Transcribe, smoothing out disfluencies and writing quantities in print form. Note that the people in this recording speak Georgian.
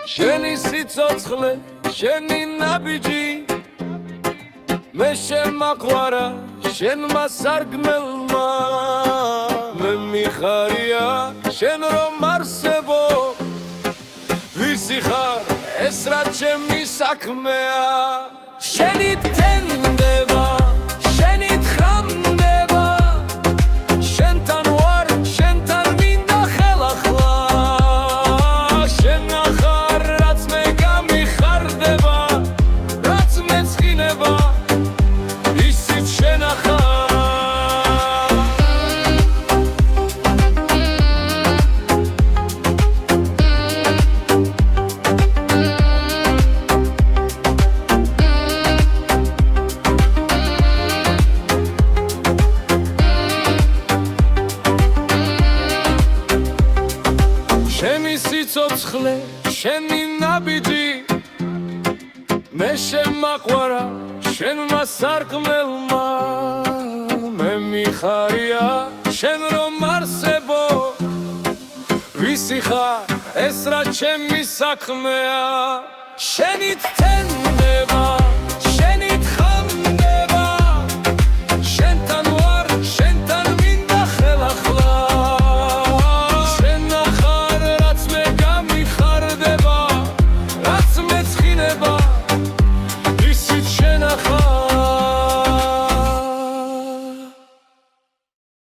შენი სიცოცხლე, შენი ნაბიჯი მე შემაყვარა შენმა სარგმელმა მე მიხარია შენ რომ არსებო ვისი ხარ ეს რაც ჩემი საქმეა შენი თენდება შენი ხრამდება შენთან ვარ შენთან მინდა ხელახლა შენ ახარ რაც მე გამიხარდება რაც მეწყინება ისიც შენ ახარ შენი სიცოცხლე, შენი ნაბიჯი მე შემაყვარა შენმა სარკმელმა მე მიხარია შენ რომ არსებო ვისი ხარ ეს რაც ჩემი საქმეა შენით თენდება